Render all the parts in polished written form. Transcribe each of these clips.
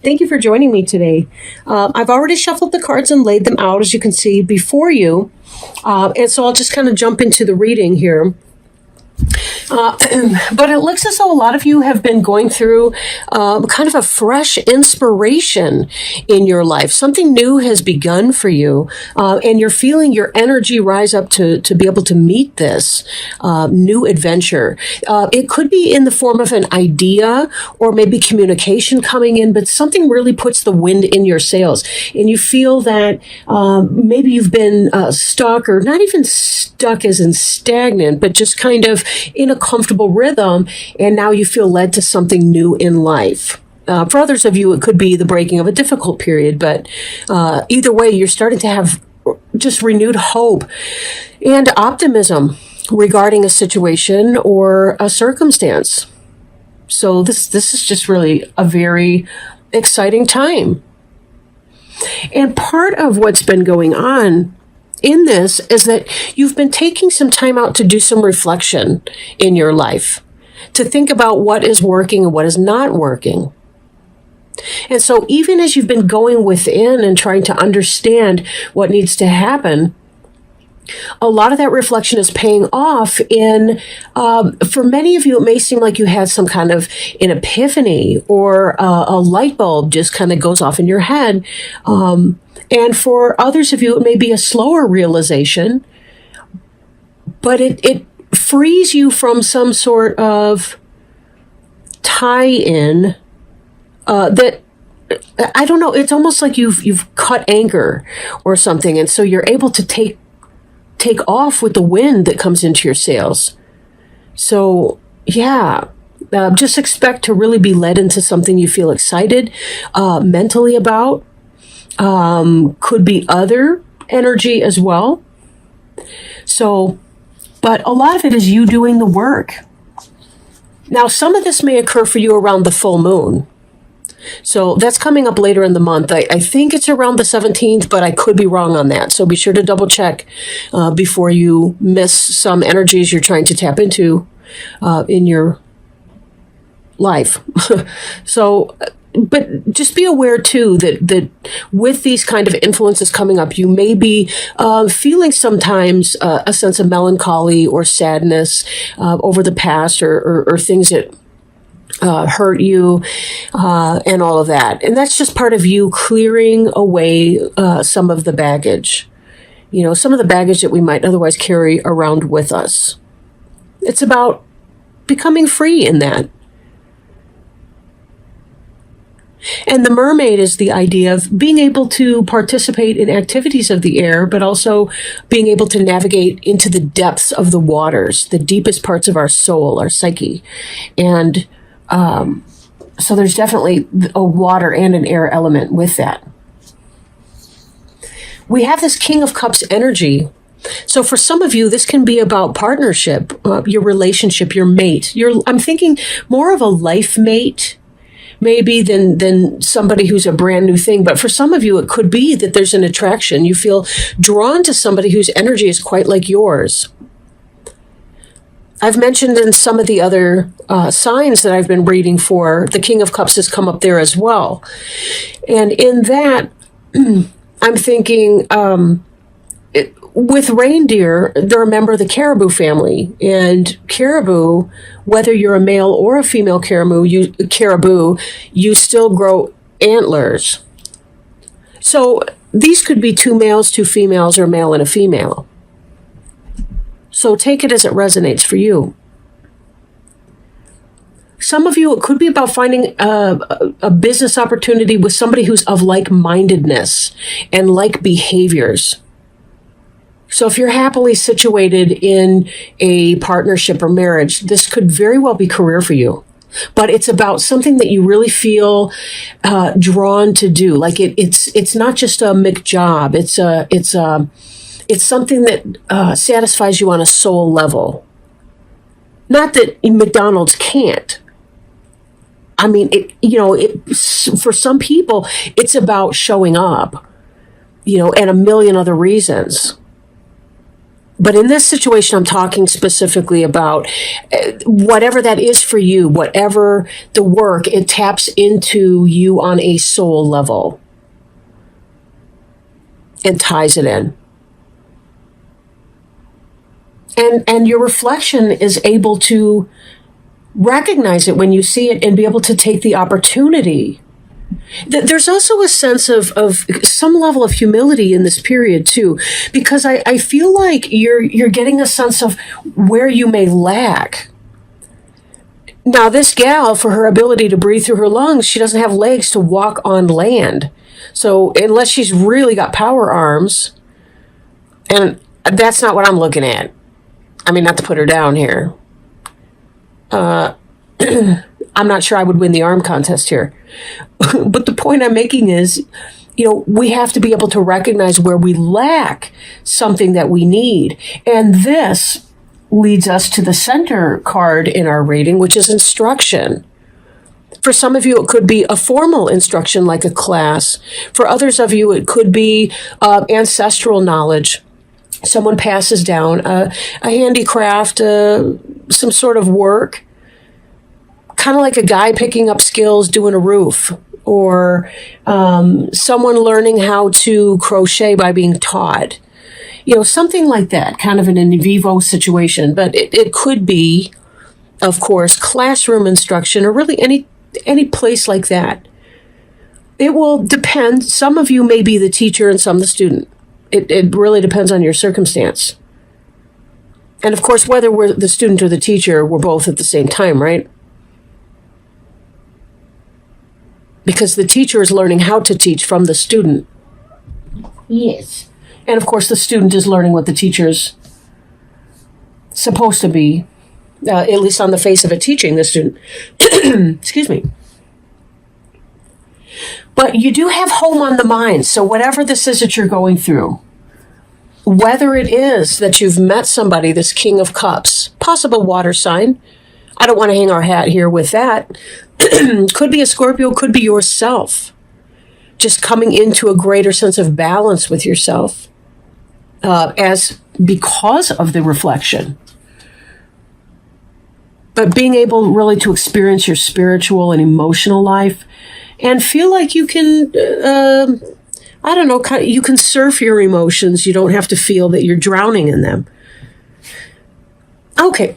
Thank you for joining me today. I've already shuffled the cards and laid them out, as you can see, before you. And so I'll just kind of jump into the reading here. But it looks as though a lot of you have been going through kind of a fresh inspiration in your life. Something new has begun for you, and you're feeling your energy rise up to be able to meet this new adventure. It could be in the form of an idea or maybe communication coming in, but something really puts the wind in your sails, and you feel that maybe you've been stuck, or not even stuck as in stagnant, but just kind of in a comfortable rhythm, and now you feel led to something new in life. For others of you, it could be the breaking of a difficult period, but either way, you're starting to have just renewed hope and optimism regarding a situation or a circumstance. So this is just really a very exciting time. And part of what's been going on in this is that you've been taking some time out to do some reflection in your life, to think about what is working and what is not working. And so even as you've been going within and trying to understand what needs to happen, a lot of that reflection is paying off in, for many of you, it may seem like you had some kind of an epiphany, or a light bulb just kind of goes off in your head. And for others of you, it may be a slower realization, but it frees you from some sort of tie-in that, I don't know, it's almost like you've cut anchor or something, and so you're able to take off with the wind that comes into your sails. So, yeah, just expect to really be led into something you feel excited mentally about. Could be other energy as well. So, but a lot of it is you doing the work. Now, some of this may occur for you around the full moon. So that's coming up later in the month. I think it's around the 17th, but I could be wrong on that. So be sure to double check before you miss some energies you're trying to tap into in your life. So, but just be aware too that with these kind of influences coming up, you may be feeling sometimes a sense of melancholy or sadness over the past, or things that hurt you, and all of that. And that's just part of you clearing away some of the baggage, some of the baggage that we might otherwise carry around with us. It's about becoming free in that. And the mermaid is the idea of being able to participate in activities of the air, but also being able to navigate into the depths of the waters, the deepest parts of our soul, our psyche. And so there's definitely a water and an air element with that. We have this King of Cups energy. So for some of you, this can be about partnership, your relationship, your mate. I'm thinking more of a life mate, maybe, than somebody who's a brand new thing. But for some of you, it could be that there's an attraction. You feel drawn to somebody whose energy is quite like yours. I've mentioned in some of the other signs that I've been reading for, the King of Cups has come up there as well. And in that, I'm thinking, with reindeer, they're a member of the caribou family. And caribou, whether you're a male or a female caribou, you still grow antlers. So these could be two males, two females, or a male and a female. So take it as it resonates for you. Some of you, it could be about finding a business opportunity with somebody who's of like-mindedness and like behaviors. So if you're happily situated in a partnership or marriage, this could very well be career for you. But it's about something that you really feel drawn to do. Like it's not just a McJob. It's something that satisfies you on a soul level. Not that McDonald's can't. I mean, for some people, it's about showing up, and a million other reasons. But in this situation, I'm talking specifically about whatever that is for you, whatever the work, it taps into you on a soul level and ties it in. And your reflection is able to recognize it when you see it and be able to take the opportunity. There's also a sense of some level of humility in this period too, because I feel like you're getting a sense of where you may lack. Now, this gal, for her ability to breathe through her lungs, she doesn't have legs to walk on land. So unless she's really got power arms, and that's not what I'm looking at. I mean, not to put her down here. I'm not sure I would win the arm contest here. But the point I'm making is, we have to be able to recognize where we lack something that we need. And this leads us to the center card in our reading, which is instruction. For some of you, it could be a formal instruction like a class. For others of you, it could be ancestral knowledge. Someone passes down a handicraft, some sort of work, kind of like a guy picking up skills doing a roof, or someone learning how to crochet by being taught. Something like that, kind of an in vivo situation. But it could be, of course, classroom instruction, or really any place like that. It will depend. Some of you may be the teacher and some the student. It really depends on your circumstance. And of course, whether we're the student or the teacher, we're both at the same time, right? Because the teacher is learning how to teach from the student. Yes. And of course, the student is learning what the teacher's supposed to be, at least on the face of it, teaching the student. Excuse me. But you do have home on the mind. So whatever this is that you're going through, whether it is that you've met somebody, this King of Cups, possible water sign. I don't want to hang our hat here with that. Could be a Scorpio, could be yourself. Just coming into a greater sense of balance with yourself because of the reflection. But being able really to experience your spiritual and emotional life and feel like you can, you can surf your emotions. You don't have to feel that you're drowning in them. Okay,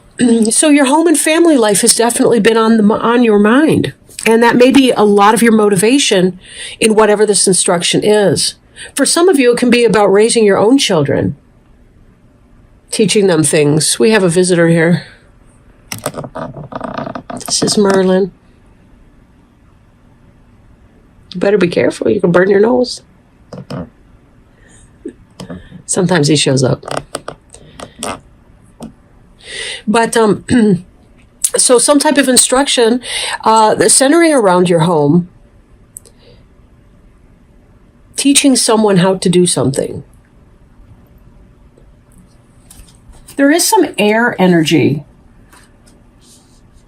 so your home and family life has definitely been on your mind. And that may be a lot of your motivation in whatever this instruction is. For some of you, it can be about raising your own children, teaching them things. We have a visitor here. This is Merlin. You better be careful. You can burn your nose. Sometimes he shows up. But so some type of instruction centering around your home, teaching someone how to do something. There is some air energy,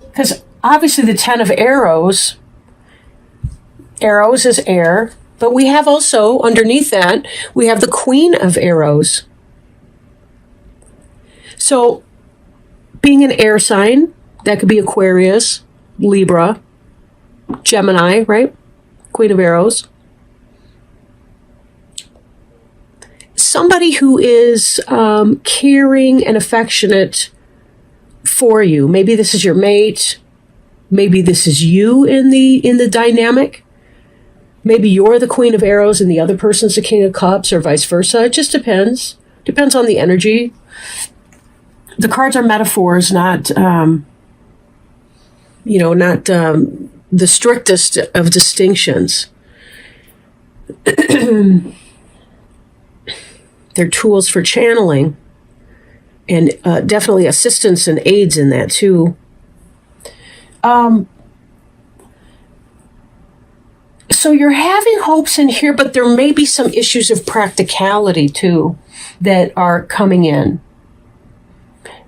because obviously the 10 of arrows is air, but we have also, underneath that, we have the Queen of Arrows. So being an air sign, that could be Aquarius, Libra, Gemini, right? Queen of Arrows. Somebody who is caring and affectionate for you. Maybe this is your mate. Maybe this is you in the dynamic. Maybe you're the Queen of Arrows and the other person's the King of Cups, or vice versa. It just depends. Depends on the energy. The cards are metaphors, not the strictest of distinctions. They're tools for channeling, and definitely assistance and aids in that too. So you're having hopes in here, but there may be some issues of practicality too that are coming in.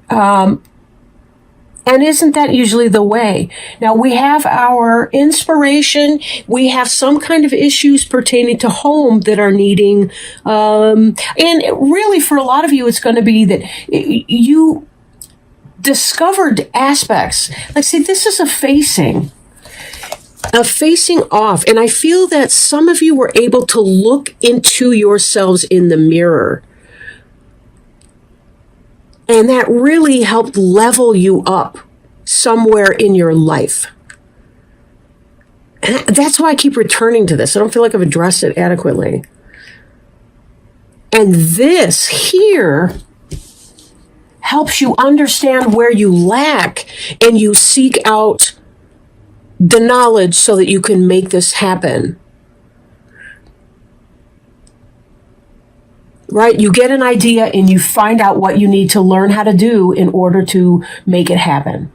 And And isn't that usually the way? Now, we have our inspiration. We have some kind of issues pertaining to home that are needing, and really for a lot of you, it's going to be that you discovered aspects. Like, see, this is a facing off. And I feel that some of you were able to look into yourselves in the mirror. And that really helped level you up somewhere in your life. And that's why I keep returning to this. I don't feel like I've addressed it adequately. And this here helps you understand where you lack, and you seek out the knowledge so that you can make this happen. Right? You get an idea and you find out what you need to learn how to do in order to make it happen.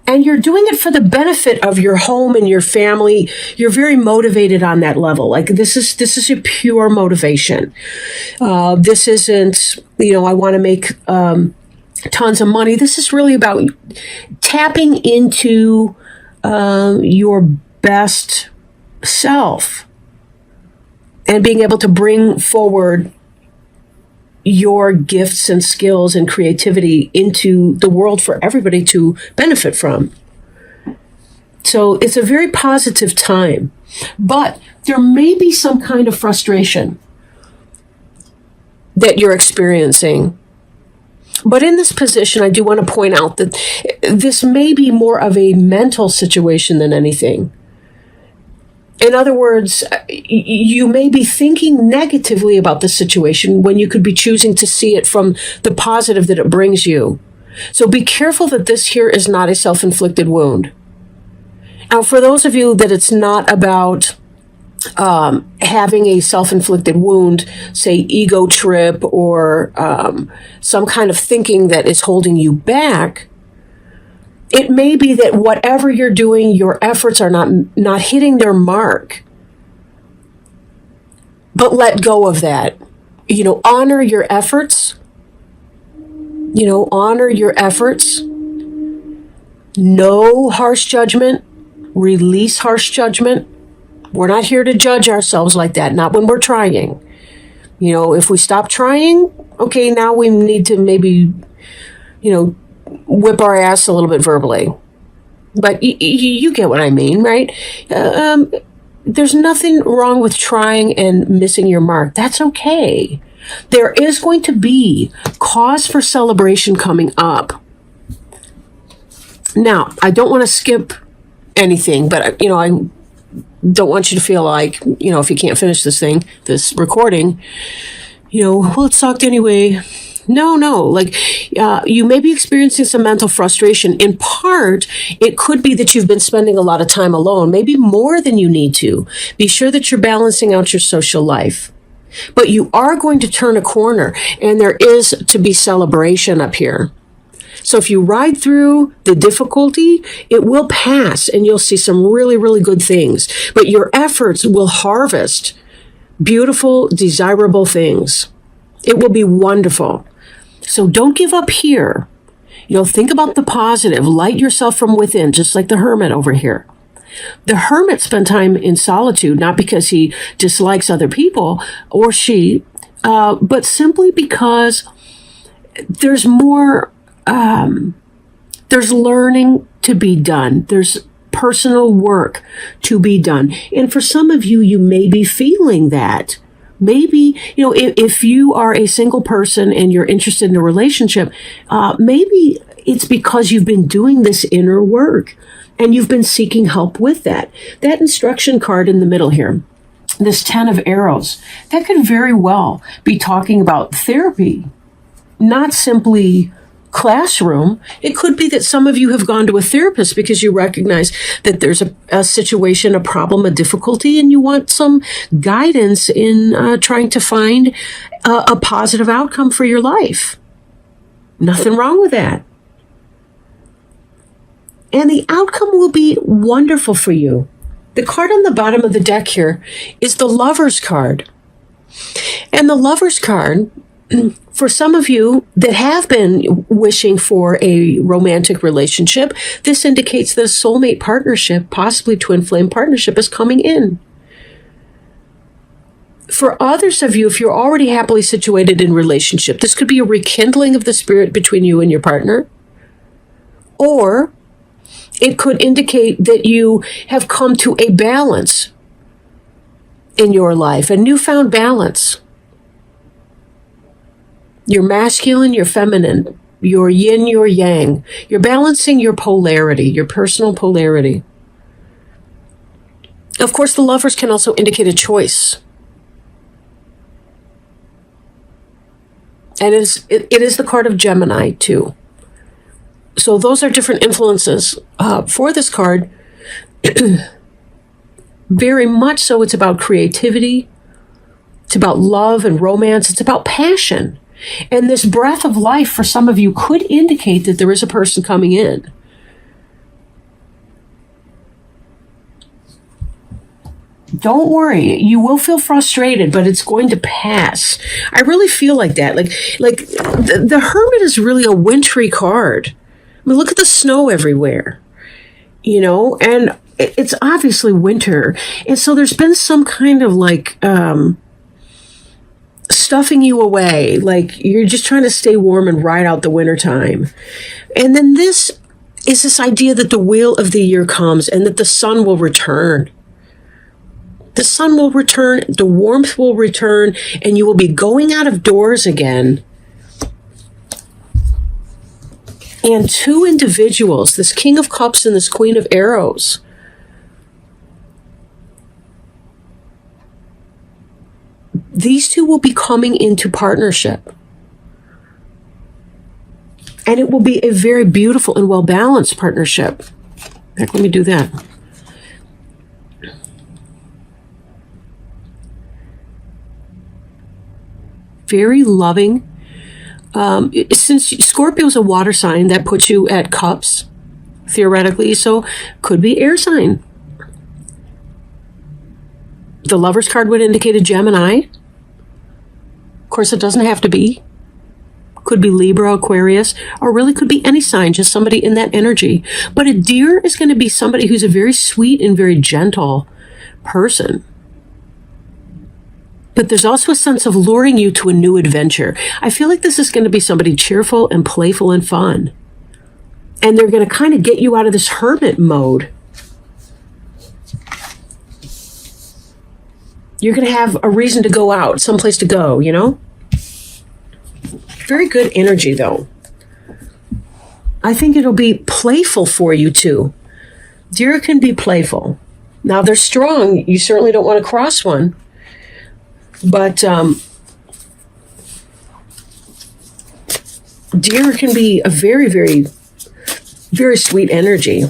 And you're doing it for the benefit of your home and your family. You're very motivated on that level. Like, this is a pure motivation. This isn't, I want to make tons of money. This is really about tapping into your best self and being able to bring forward your gifts and skills and creativity into the world for everybody to benefit from. So it's a very positive time, but there may be some kind of frustration that you're experiencing. But in this position, I do want to point out that this may be more of a mental situation than anything. In other words, you may be thinking negatively about the situation when you could be choosing to see it from the positive that it brings you. So be careful that this here is not a self-inflicted wound. Now, for those of you that it's not about having a self-inflicted wound, say ego trip or some kind of thinking that is holding you back, it may be that whatever you're doing, your efforts are not hitting their mark. But let go of that. Honor your efforts. Honor your efforts. No harsh judgment. Release harsh judgment. We're not here to judge ourselves like that. Not when we're trying. If we stop trying, okay, now we need to maybe, whip our ass a little bit verbally. But you get what I mean, right? There's nothing wrong with trying and missing your mark. That's okay. There is going to be cause for celebration coming up. Now, I don't want to skip anything, but, I don't want you to feel like, if you can't finish this recording, well, it sucked anyway. No. Like, you may be experiencing some mental frustration. In part, it could be that you've been spending a lot of time alone, maybe more than you need to. Be sure that you're balancing out your social life. But you are going to turn a corner, and there is to be celebration up here. So if you ride through the difficulty, it will pass, and you'll see some really, really good things. But your efforts will harvest beautiful, desirable things. It will be wonderful. So don't give up here. Think about the positive. Light yourself from within, just like the hermit over here. The hermit spent time in solitude, not because he dislikes other people or she, but simply because there's more, there's learning to be done. There's personal work to be done. And for some of you, you may be feeling that. Maybe, if you are a single person and you're interested in a relationship, maybe it's because you've been doing this inner work and you've been seeking help with that. That instruction card in the middle here, this 10 of arrows, that could very well be talking about therapy, not simply classroom. It could be that some of you have gone to a therapist because you recognize that there's a situation, a problem, a difficulty, and you want some guidance in trying to find a positive outcome for your life. Nothing wrong with that. And the outcome will be wonderful for you. The card on the bottom of the deck here is the Lover's card. And the Lover's card For some of you that have been wishing for a romantic relationship, this indicates that a soulmate partnership, possibly twin flame partnership, is coming in. For others of you, if you're already happily situated in relationship, this could be a rekindling of the spirit between you and your partner. Or it could indicate that you have come to a balance in your life, a newfound balance. You're masculine, you're feminine, you're yin, you're yang. You're balancing your polarity, your personal polarity. Of course, the Lovers can also indicate a choice. And it is the card of Gemini, too. So those are different influences for this card. Very much so, it's about creativity. It's about love and romance. It's about passion. And this breath of life for some of you could indicate that there is a person coming in. Don't worry, you will feel frustrated, but it's going to pass. I really feel like that. Like the Hermit is really a wintry card. I mean, look at the snow everywhere, and it's obviously winter. And so there's been some kind of stuffing you away, like you're just trying to stay warm and ride out the winter time. And then this is this idea that the wheel of the year comes and that the sun will return. The sun will return, the warmth will return, and you will be going out of doors again. And two individuals, this King of Cups and this Queen of Arrows, these two will be coming into partnership. And it will be a very beautiful and well-balanced partnership. Let me do that. Very loving. Since Scorpio is a water sign, that puts you at cups, theoretically, so could be air sign. The Lover's card would indicate a Gemini. Of course, it doesn't have to be. Could be Libra, Aquarius, or really could be any sign, just somebody in that energy. But a Deer is going to be somebody who's a very sweet and very gentle person. But there's also a sense of luring you to a new adventure. I feel like this is going to be somebody cheerful and playful and fun. And they're going to kind of get you out of this hermit mode. You're going to have a reason to go out, someplace to go, Very good energy, though. I think it'll be playful for you, too. Deer can be playful. Now, they're strong. You certainly don't want to cross one. But Deer can be a very, very, very sweet energy.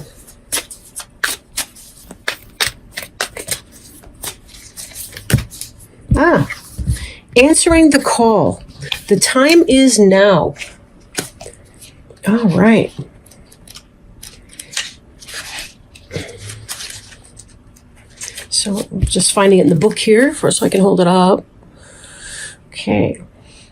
Answering the call. The time is now. All right. So I'm just finding it in the book here so I can hold it up. Okay.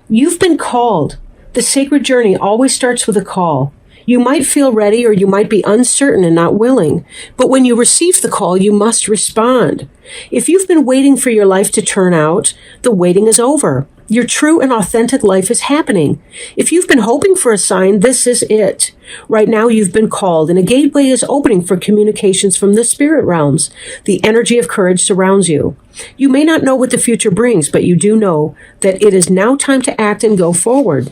You've been called. The sacred journey always starts with a call. You might feel ready or you might be uncertain and not willing, but when you receive the call, you must respond. If you've been waiting for your life to turn out, the waiting is over. Your true and authentic life is happening. If you've been hoping for a sign, this is it. Right now you've been called, and a gateway is opening for communications from the spirit realms. The energy of courage surrounds you. You may not know what the future brings, but you do know that it is now time to act and go forward.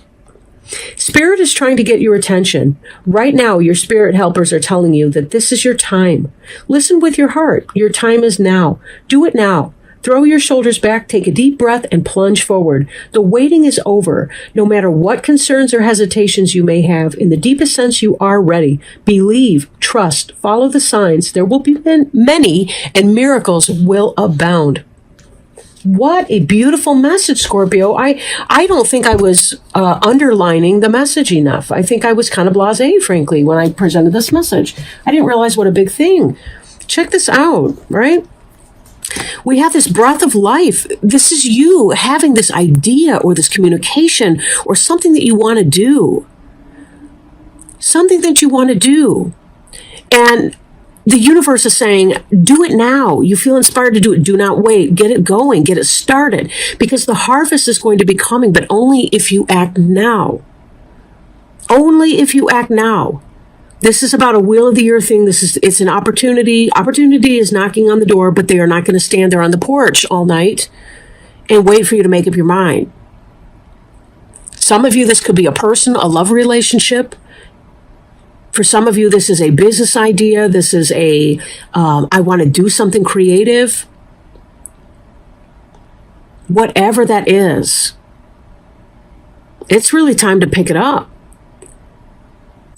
Spirit is trying to get your attention. Right now, your spirit helpers are telling you that this is your time. Listen with your heart. Your time is now. Do it now. Throw your shoulders back, take a deep breath, and plunge forward. The waiting is over. No matter what concerns or hesitations you may have, in the deepest sense, you are ready. Believe, trust, follow the signs. There will be many, and miracles will abound. What a beautiful message, Scorpio. I don't think I was underlining the message enough. I think I was kind of blasé, frankly, when I presented this message. I didn't realize what a big thing. Check this out, right? We have this breath of life. This is you having this idea or this communication or something that you want to do. Something that you want to do. And the universe is saying, do it now. You feel inspired to do it. Do not wait. Get it going. Get it started. Because the harvest is going to be coming, but only if you act now. Only if you act now. This is about a wheel of the earth thing. It's an opportunity. Opportunity is knocking on the door, but they are not going to stand there on the porch all night and wait for you to make up your mind. Some of you, this could be a person, a love relationship. For some of you, this is a business idea. This is I want to do something creative. Whatever that is, it's really time to pick it up.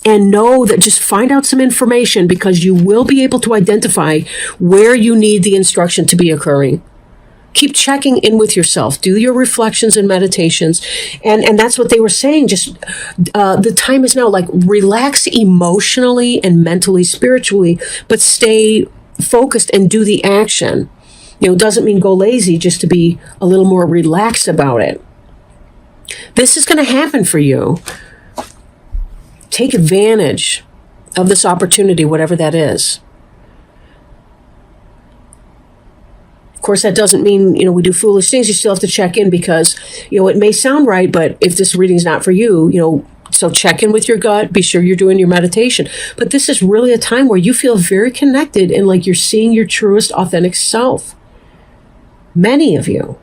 And know that just find out some information, because you will be able to identify where you need the instruction to be occurring. Keep checking in with yourself. Do your reflections and meditations. And that's what they were saying. Just the time is now. Like, relax emotionally and mentally, spiritually, but stay focused and do the action. It doesn't mean go lazy, just to be a little more relaxed about it. This is going to happen for you. Take advantage of this opportunity, whatever that is. Of course, that doesn't mean, we do foolish things. You still have to check in, because, it may sound right, but if this reading's not for you, so check in with your gut. Be sure you're doing your meditation. But this is really a time where you feel very connected and like you're seeing your truest, authentic self. Many of you.